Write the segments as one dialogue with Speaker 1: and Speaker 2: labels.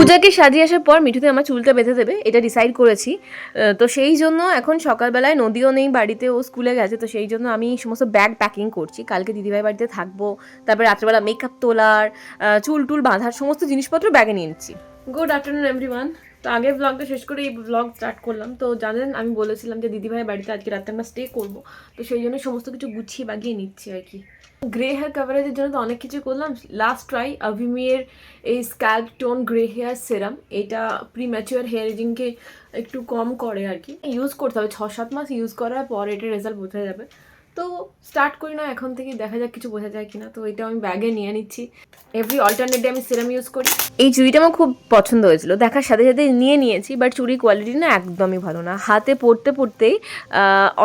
Speaker 1: পূজাকে সাজিয়ে আসার পর মিঠুতে আমার চুলটা বেঁধে দেবে এটা ডিসাইড করেছি। তো সেই জন্য এখন সকালবেলায় নদীও নেই বাড়িতে, ও স্কুলে গেছে, তো সেই জন্য আমি সমস্ত ব্যাগ প্যাকিং করছি। কালকে দিদিভাই বাড়িতে থাকবো, তারপরে রাত্রেবেলা মেকআপ তোলার, চুল টুল বাঁধার সমস্ত জিনিসপত্র ব্যাগে নিয়ে নিচ্ছি। Good afternoon everyone. তো আগের ব্লগটা শেষ করে এই ব্লগ স্টার্ট করলাম। তো জানেন আমি বলেছিলাম যে দিদিভাই বাড়িতে আজকে রাতে আমরা স্টে করবো, তো সেই জন্য সমস্ত কিছু গুছিয়ে বাগিয়ে নিচ্ছি আর কি। গ্রে হেয়ার কাভারেজের জন্য তো অনেক কিছু করলাম। লাস্ট ট্রাই আভিমিয়ের এই স্ক্যাল্প টোন গ্রে হেয়ার সেরাম, এটা প্রিম্যাচিওর হেয়ার এজিংকে একটু কম করে আর কি। ইউজ করতে হবে 6-7 মাস ইউজ করার পর এটার রেজাল্ট বোঝা যাবে। তো স্টার্ট করি না এখন থেকে, দেখা যাক কিছু বোঝা যায় কিনা। তো এটা আমি ব্যাগে নিয়ে নিচ্ছি। এভরি অল্টারনেট ডে আমি সেরাম ইউজ করি। এই চুড়িটা আমার খুব পছন্দ হয়েছিল, দেখার সাথে সাথে নিয়ে নিয়েছি, বাট চুড়ি কোয়ালিটি না একদমই ভালো না। হাতে পরতে পরতেই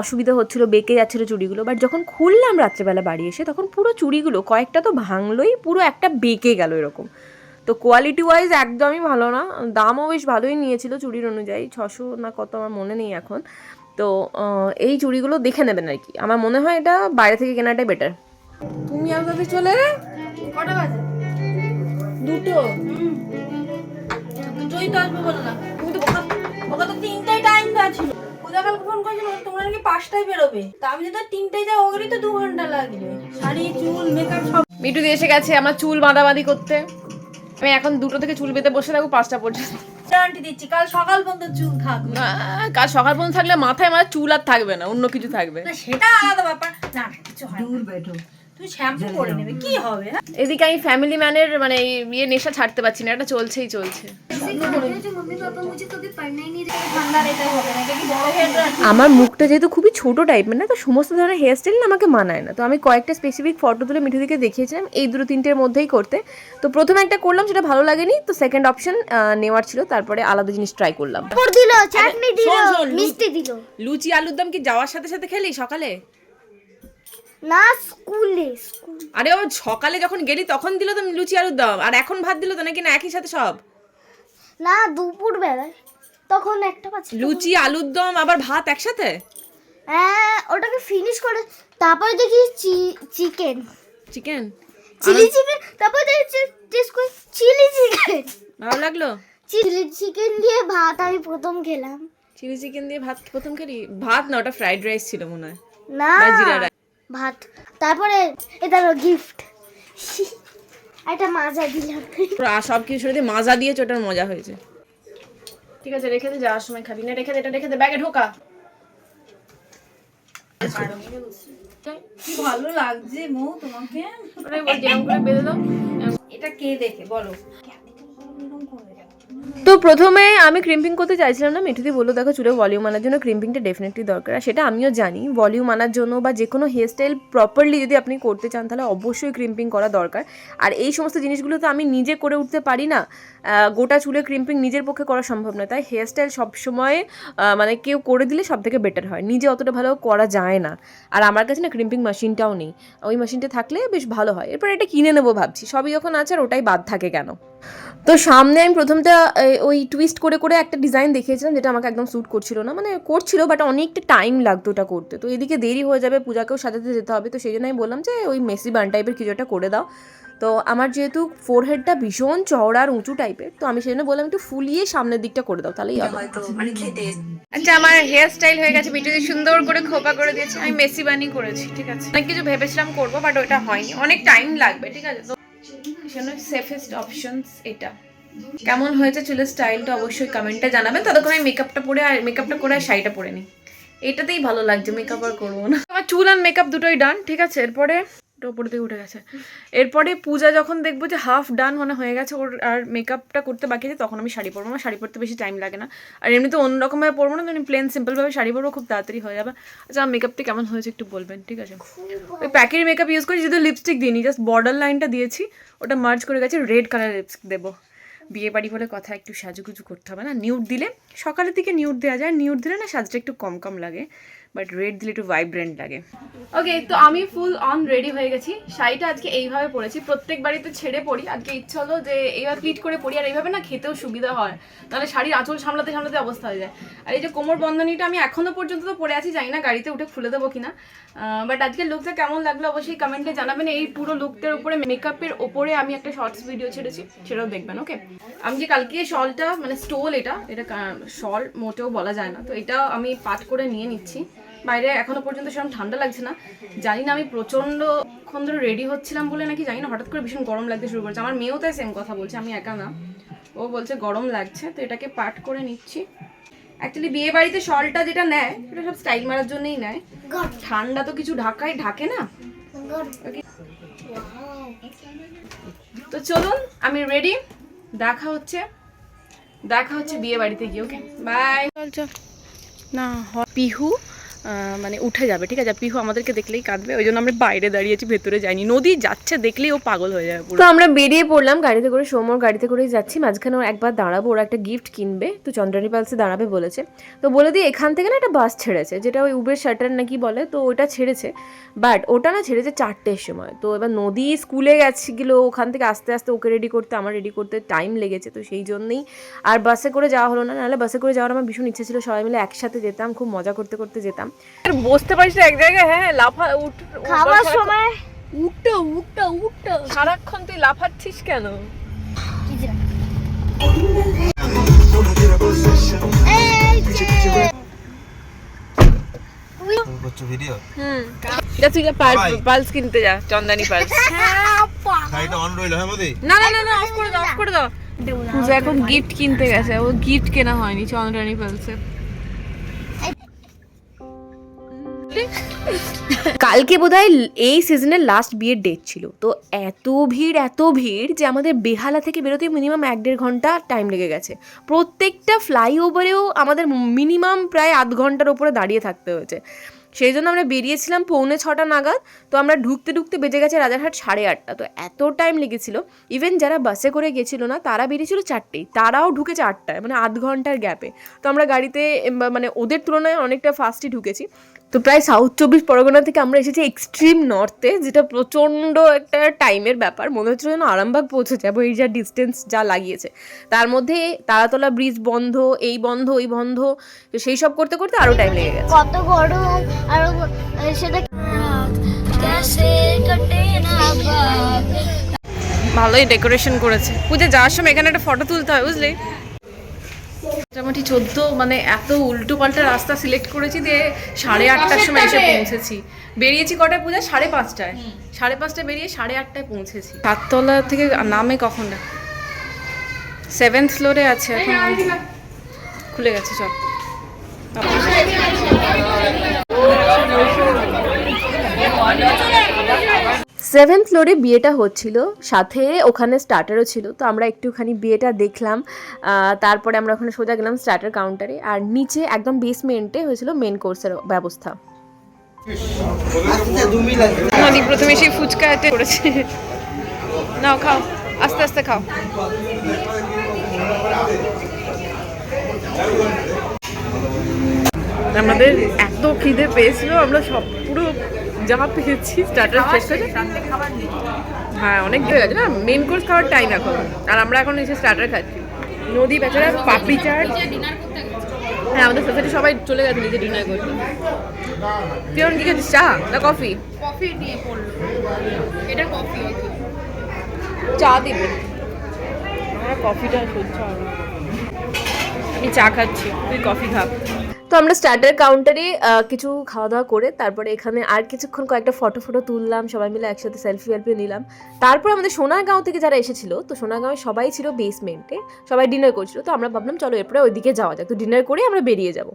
Speaker 1: অসুবিধা হচ্ছিলো, বেঁকে যাচ্ছিলো চুড়িগুলো। বাট যখন খুললাম রাত্রেবেলা বাড়ি এসে, তখন পুরো চুড়িগুলো কয়েকটা তো ভাঙলোই, পুরো একটা বেঁকে গেল এরকম। তো কোয়ালিটি ওয়াইজ একদমই ভালো না। দামও বেশ ভালোই নিয়েছিল চুড়ির অনুযায়ী, 600 না কত আমার মনে নেই এখন। তো এই চুড়িগুলো দেখে নেবেন আর কি। আমার মনে হয় এটা বাইরে থেকে কেনাটাই বেটার। তুমি আমাদের চলে
Speaker 2: কটা বাজে?
Speaker 1: দুটো।
Speaker 2: দুটোই তো আসবে বললাম। তুমি তো ওকে তো 3টায় টাইম দেওয়া ছিল। পূজা কালকে ফোন করেছিল তোমরা নাকি 5টায় বেরোবে। তা আমি যদি 3টায় যাই ওদেরই তো 2 ঘন্টা লাগবে। শাড়ি চুল মেকআপ সব।
Speaker 1: মিঠু দিয়ে এসে গেছে আমার চুল বাঁধাবাঁধি করতে। আমি এখন 2টো থেকে চুল বেঁধে বসে থাকবো 5টা পর্যন্ত।
Speaker 2: গ্যারান্টি দিচ্ছি কাল সকাল পর্যন্ত চুল থাকবে।
Speaker 1: কাল সকাল পর্যন্ত থাকলে মাথায় আমার চুল আর থাকবে না, অন্য কিছু থাকবে।
Speaker 2: না সেটা আলাদা ব্যাপার। না কিছু হয় দূর বেঠো। তুমি শ্যাম্পু করে নেবে কি হবে?
Speaker 1: এদিকে আমি ফ্যামিলি ম্যানের মানে ইয়ে নেশা ছাড়তে পারছি না, এটা চলছেই চলছে। আমার মুখটা যেহেতু খুবই ছোট টাইপের না, তো সমস্ত ধরনের হেয়ার স্টাইল না আমাকে মানায় না। তো আমি কয়েকটা স্পেসিফিক ফটো তুলে মিঠুদিকে দেখিয়েছিলাম এই 2-3টের মধ্যেই করতে। তো প্রথমে একটা করলাম, সেটা ভালো লাগেনি, তো সেকেন্ড অপশন নেওয়ার ছিল। তারপরে আলাদা জিনিস ট্রাই করলাম।
Speaker 3: দিল চাটনি দিল মিষ্টি দিল।
Speaker 1: লুচি আলুর দম কি যাওয়ার সাথে সাথে খেলি সকালে?
Speaker 3: না স্কুলে
Speaker 1: আরে ও সকালে যখন গেলি তখন দিল তো লুচি আলুর দম, আর এখন ভাত দিল তো নাকি? না একই সাথে সব?
Speaker 3: না দুপুর বেলায় তখন একটা পাচ্ছি
Speaker 1: লুচি আলুর দম আবার ভাত একসাথে?
Speaker 3: হ্যাঁ ওটাকে ফিনিশ করে তারপরে দেখি চিকেন
Speaker 1: চিকেন,
Speaker 3: চিলি চিকেন, তারপরে দেখি টেস্ট করে চিলি চিকেন।
Speaker 1: ভালো লাগলো?
Speaker 3: চিলি চিকেন দিয়ে ভাত আমি প্রথম খেলাম।
Speaker 1: চিলি চিকেন দিয়ে ভাত প্রথম খেলি? ভাত না, ওটা ফ্রাইড রাইস ছিল মনে হয়,
Speaker 3: না
Speaker 1: না জিরা রাইস।
Speaker 3: ভাত। তারপরে এটা গিফট একটা মাজা দিলাম।
Speaker 1: সব কিছু দিয়ে মাজা দিয়েছে, ওটার মজা হয়েছে। ঠিক আছে রেখে দে, যাওয়ার সময় খাবি না, রেখে দে, এটা রেখে দে, ব্যাগে ঢোকা।
Speaker 2: কি ভালো লাগছে মৌ তোমাকে।
Speaker 1: যেরকম করে বেঁধে দাও।
Speaker 2: এটা কে দেখে বলো?
Speaker 1: তো প্রথমে আমি ক্রিম্পিং করতে চাইছিলাম না, মিঠুদি বললো দেখো চুলে ভলিউম আনার জন্য ক্রিম্পিংটা ডেফিনেটলি দরকার। আর সেটা আমিও জানি, ভলিউম আনার জন্য বা যে কোনো হেয়ার স্টাইল প্রপারলি যদি আপনি করতে চান তাহলে অবশ্যই ক্রিম্পিং করা দরকার। আর এই সমস্ত জিনিসগুলো তো আমি নিজে করে উঠতে পারি না, গোটা চুলে ক্রিম্পিং নিজের পক্ষে করা সম্ভব নয়। তাই হেয়ার স্টাইল সবসময় মানে কেউ করে দিলে সব থেকে বেটার হয়, নিজে অতটা ভালো করা যায় না। আর আমার কাছে না ক্রিম্পিং মেশিনটাও নেই, ওই মেশিনটা থাকলে বেশ ভালো হয়। এরপর এটা কিনে নেবো ভাবছি, সবই যখন আছে আর ওটাই বাদ থাকে কেন। তো সামনে আমি প্রথমটা ওই টুইস্ট করে করে একটা ডিজাইন দেখিয়েছিলাম, যেটা আমাকে একদম স্যুট করছিল না, মানে করছিল বাট অনেকটা টাইম লাগতো ওটা করতে। তো এদিকে দেরি হয়ে যাবে, পূজাকেও সাজাতে যেতে হবে, তো সেই জন্য আমি বললাম যে ওই মেসি বান টাইপের কিছু একটা করে দাও। তো আমার যেহেতু ফোরহেডটা ভীষণ চওড়া আর উঁচু টাইপের, তো আমি সেই জন্য বললাম একটু ফুলিয়ে সামনের দিকটা করে দাও, তাহলেই হবে। আচ্ছা আমার হেয়ার স্টাইল হয়ে গেছে, মিঠুদি সুন্দর করে খোপা করে দিয়েছে, আমি মেসি বানি করেছি। ঠিক আছে, অনেক কিছু ভেবেছিলাম করবো বাট ওটা হয়নি, অনেক টাইম লাগবে। ঠিক আছে, তো সেজন্য সেফেস্ট অপশনস এটা। কেমন হয়েছে চুলের স্টাইলটা অবশ্যই কমেন্টে জানাবেন। ততক্ষণ আমি মেকআপটা করে আর শাড়িটা পরে নিই, এটাতেই ভালো লাগছে, মেকআপ আর করবো না। আমার চুল আর মেকআপ দুটোই ডান। ঠিক আছে, এরপরে ওপর দিকে উঠে গেছে। এরপরে পূজা যখন দেখবো যে হাফ ডান মানে হয়ে গেছে ওর আর মেকআপটা করতে বাকি আছে, তখন আমি শাড়ি পরবো। আমার শাড়ি পরতে বেশি টাইম লাগে না, আর এমনিতে অন্যরকমভাবে পরবো না, আমি প্লেন সিম্পলভাবে শাড়ি পরবো, খুব তাড়াতাড়ি হয়ে যাবে। আচ্ছা আমার মেকআপটা কেমন হয়েছে একটু বলবেন? ঠিক আছে, ওই প্যাকের মেকআপ ইউজ করি, যদি লিপস্টিক দিইনি, জাস্ট বর্ডার লাইনটা দিয়েছি, ওটা মার্জ করে গেছে, রেড কালার লিপস্টিক দেবো। বিয়ে বাড়ি বলে কথা, একটু সাজুগুজু করতে হবে না? নিউড দিলে সকালের দিকে নিউড দেওয়া যায়, নিউড দিলে না সাজটা একটু কম কম লাগে, বাট রেড দিলে একটু ভাইব্রেন্ট লাগে। ওকে, তো আমি ফুল অন রেডি হয়ে গেছি। শাড়িটা আজকে এইভাবে পরেছি, প্রত্যেক বাড়িতে ছেড়ে পরি, আজকে ইচ্ছা হলো যে এইভাবে প্লিট করে পরি, আর এইভাবে না খেতেও সুবিধা হয়, নাহলে শাড়ির আঁচল সামলাতে সামলাতে অবস্থা হয়ে যায়। আর এই যে কোমর বন্ধনীটা আমি এখনো পর্যন্ত তো পরে আছি, জানি না গাড়িতে উঠে খুলে দেবো কিনা, বাট আজকে লুকটা কেমন লাগলো অবশ্যই কমেন্টে জানাবেন। এই পুরো লুকটার উপরে মেকআপের ওপরে আমি একটা শর্টস ভিডিও ছেড়েছি, সেটাও দেখবেন। ওকে, আমি যে কালকে শলটা মানে স্টোল, এটা শল মোটেও বলা যায় না, তো এটা আমি পাট করে নিয়ে নিচ্ছি। বাইরে এখনো পর্যন্ত সেরকম ঠান্ডা লাগছে না, জানি না আমি প্রচণ্ডক্ষণ ধরে রেডি হচ্ছিলাম বলে নাকি জানি না হঠাৎ করে ভীষণ গরম লাগতে শুরু করেছে। আমার মেয়েও তাই সেম কথা বলছে, আমি একা না, ও বলছে গরম লাগছে, তো এটাকে পাট করে নিচ্ছি। অ্যাকচুয়ালি বিয়ে বাড়িতে শলটা যেটা নেয় এটা সব স্টাইল মারার জন্যই নেয়, ঠান্ডা তো কিছু ঢাকে না। তো চলুন আমি রেডি, দেখা হচ্ছে বিয়ে বাড়িতে গিয়ে। Okay bye. না পিহু মানে উঠে যাবে, ঠিক আছে, পিহু আমাদেরকে দেখলেই কাঁদবে, ওই জন্য আমরা বাইরে দাঁড়িয়েছি, ভেতরে যাইনি। নদী যাচ্ছে দেখলেই ও পাগল হয়ে যাবে। তো আমরা বেরিয়ে পড়লাম গাড়িতে করে, সৌম্যর গাড়িতে করেই যাচ্ছি। মাঝখানে ওর একবার দাঁড়াবো, ওরা একটা গিফট কিনবে, তো চন্দ্রানী পালসে দাঁড়াবে বলেছে। তো বলে দিয়ে এখান থেকে না একটা বাস ছেড়েছে, যেটা ওই উবের শাটার নাকি বলে, তো ওটা ছেড়েছে, বাট ওটা না ছেড়েছে 4টের সময়। তো এবার নদী স্কুলে গেছিলো, ওখান থেকে আস্তে আস্তে ওকে রেডি করতে, আমার রেডি করতে টাইম লেগেছে, তো সেই জন্যই আর বাসে করে যাওয়া হলো না। নাহলে বাসে করে যাওয়ার আমার ভীষণ ইচ্ছে ছিল, সবাই মিলে একসাথে যেতাম, খুব মজা করতে করতে যেতাম। বসতে পারিস না এক জায়গায়, হ্যাঁ লাফা
Speaker 3: খাবার সময়
Speaker 1: উঠো সারাক্ষণ তুই লাফাচ্ছিস কেন? তুই পালস কিনতে যা, চন্দানি পালস। না অফ করে দাও। এখন গিফট কিনতে গেছে, ও গিফট কেনা হয়নি চন্দ্রানী পালসে। কালকে বোধহয় এই সিজনের লাস্ট বিয়ের ডেট ছিল, তো এত ভিড় যে আমাদের বেহালা থেকে বেরোতে মিনিমাম 1-1.5 ঘন্টা টাইম লেগে গেছে। প্রত্যেকটা ফ্লাইওভারেও আমাদের মিনিমাম প্রায় আধ ঘন্টার ওপরে দাঁড়িয়ে থাকতে হয়েছে। সেই জন্য আমরা বেরিয়েছিলাম 6:45 নাগাদ, তো আমরা ঢুকতে বেজে গেছে রাজারহাট 8:30। তো এত টাইম লেগেছিল। ইভেন যারা বাসে করে গেছিলো না তারা বেরিয়েছিল 4টেই, তারাও ঢুকেছে 8টায়, মানে আধ ঘন্টার গ্যাপে। তো আমরা গাড়িতে মানে ওদের তুলনায় অনেকটা ফাস্টই ঢুকেছি। তো প্রায় সাউথ 24 পরগনা থেকে আমরা এসেছি এক্সট্রিম নর্থে, যেটা প্রচণ্ড একটা টাইমের ব্যাপার। মনে হচ্ছিল যেন আরামবাগ পৌঁছে যাবো, এই যা ডিস্টেন্স যা লাগিয়েছে। তার মধ্যে তারাতলা ব্রিজ বন্ধ, এই বন্ধ ওই বন্ধ, তো সেই সব করতে করতে আরও টাইম লেগে গেছে।
Speaker 3: কত গরম, আর সেটা
Speaker 1: ভালোই ডেকোরেশন করেছে। পূজা যাওয়ার সময় এখানে একটা ফটো তুলতে হয়, বুঝলি? মোটামুটি 14 মানে এত উল্টো পাল্টা রাস্তা সিলেক্ট করেছি দিয়ে 8:30টার সময় এসে পৌঁছেছি। বেরিয়েছি কটায় পূজা? 5:30টায়। 5:30টায় বেরিয়ে 8:30টায় পৌঁছেছি। 7তলা থেকে নামে কখন? 7th ফ্লোরে আছে এখন, খুলে গেছে সব। 7th ফ্লোরে বিয়েটা হচ্ছিল, সাথে ওখানে স্টার্টারও ছিল। তো আমরা একটুখানি বিয়েটা দেখলাম, তারপরে আমরা ওখানে সোজা গেলাম স্টার্টার কাউন্টারে। আর নিচে একদম বেসমেন্টে হয়েছিল মেন কোর্সের ব্যবস্থা। প্রথমে সেই ফুচকা করেছে, নাও খাও, আস্তে আস্তে খাও। আমাদের এত খিদে পেয়েছিল, আমরা সব পুরো যা পেয়েছি স্টার্টার শেষ করে। হ্যাঁ অনেক হয়ে গেছে না, মেন কোর্স খাওয়ার টাইম এখন, আর আমরা এখন এসে স্টার্টার খাচ্ছি। নদী বেচারা পাপড়ি চাট, হ্যাঁ আমাদের সোসাইটি সবাই চলে গেছে নিজে ডিনার করতে। তুই এখন কি খাচ্ছিস, চা না কফি?
Speaker 2: কফি নিয়ে পড়লো, এটা কফি,
Speaker 1: চা দিবে, আমরা কফিটা শুনছি, আমি চা খাচ্ছি, তুই কফি খা। তো আমরা স্টার্টার কাউন্টারে কিছু খাওয়া দাওয়া করে তারপরে এখানে আর কিছুক্ষণ কয়েকটা ফটো তুললাম, সবাই মিলে একসাথে সেলফি নিলাম। তারপর আমাদের সোনারগাঁও থেকে যারা এসেছিল, তো সোনারগাঁওয়ে সবাই ছিল বেসমেন্টে, সবাই ডিনার করছিল। তো আমরা ভাবলাম চলো এরপরে ওইদিকে যাওয়া যাক, তো ডিনার করে আমরা বেরিয়ে যাবো।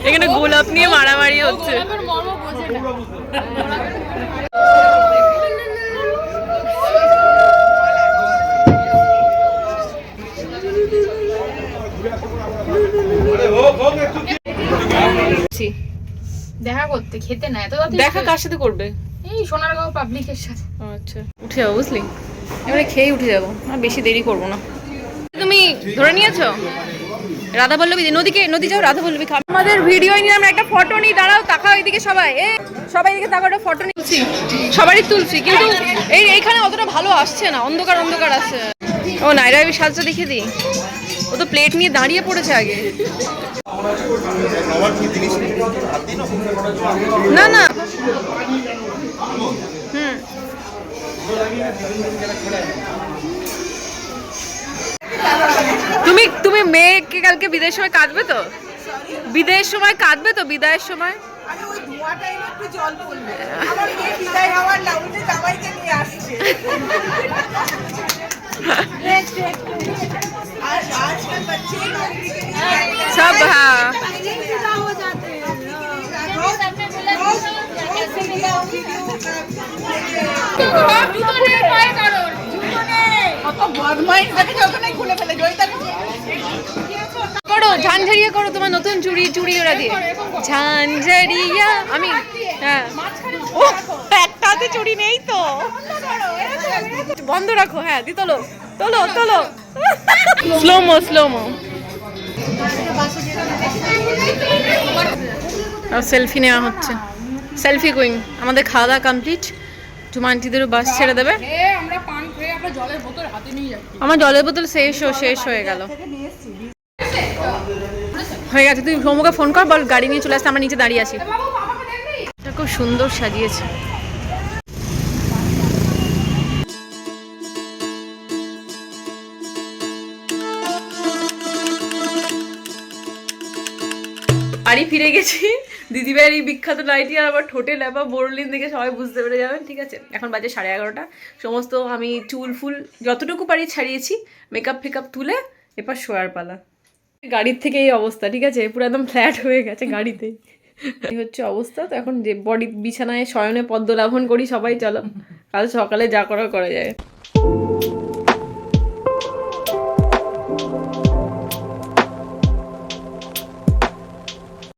Speaker 1: এখানে গোলাপ নিয়ে মারামারি হচ্ছে।
Speaker 2: দেখা করতে, খেতে না, এত
Speaker 1: দেখা কার সাথে করবে?
Speaker 2: এই সোনারগাঁও পাবলিকের সাথে।
Speaker 1: আচ্ছা উঠে যাবো, বুঝলি, এবারে খেয়ে উঠে যাবো, আর বেশি দেরি করবো না। তুমি ধরে নিয়েছো রাধা বল্লবী নদী যাও রাধা বল্লবী খাবে। আমাদের ভিডিও নিলাম একটা ফটো নিই, দাঁড়াও তাকাও এদিকে সবাই, সবাই এদিকে তাকাও, একটা ফটো নিচ্ছি, সবারই তুলছি, কিন্তু এইখানে অতটা ভালো আসছে না, অন্ধকার আসছে। ও নাইরা আমি সাজটা দেখে দিই, ও তো প্লেট নিয়ে দাঁড়িয়ে পড়েছে আগে। না না তুমি মেয়েকে কালকে বিদায়ের সময় কাঁদবে তো? বিদায়ের সময় কাঁদবে তো? বিদায়ের সময়
Speaker 4: আরে ওই ধোঁয়াটাই একটু জল পড়বে। আমার মেয়ে বিদায় হওয়ার না, উল্টে জামাইকে নিয়ে আসছে। আর আজকাল बच्चे नौकरी के लिए
Speaker 1: सब हाँ
Speaker 2: विदा हो जाते हैं।
Speaker 1: করো ঝানঝারিয়া করো, তোমার নতুন চুড়ি ওরা দিয়ে ঝানঝারিয়া। আমি হ্যাঁ ও একটাতে চুড়ি নেই তো, বন্ধ রাখো। হ্যাঁ দি তোলো স্লোমো আর সেলফি নেওয়া হচ্ছে, সেলফি কুইন। আমাদের খাওয়া দাওয়া কমপ্লিট, টুমান্টিদেরও বাস ছেড়ে দেবে। আমার জলের বোতল শেষ হয়ে গেল। হয়ে গেছে, তুই সৌমকে ফোন কর, বল গাড়ি নিয়ে চলে আসতে, আমরা নিচে দাঁড়িয়ে আছি। খুব সুন্দর সাজিয়েছে। বাড়ি ফিরে গেছি, দিদিভাইয়ের এই বিখ্যাত নাইটি আর আবার ঠোঁটে ল্যাপা বোরলিন দেখে সবাই বুঝতে পেরে যাবেন। ঠিক আছে, এখন বাজে 11:30। সমস্ত আমি চুল ফুল যতটুকু পারি ছাড়িয়েছি, মেকআপ ফেকআপ তুলে এবার শোয়ার পালা। গাড়ির থেকে এই অবস্থা, ঠিক আছে, পুরো একদম ফ্ল্যাট হয়ে গেছে গাড়িতেই। এই হচ্ছে অবস্থা। তো এখন যে বডি বিছানায় শয়নে পদ্মলাভন করি সবাই, চলো কাল সকালে যা করা যায়।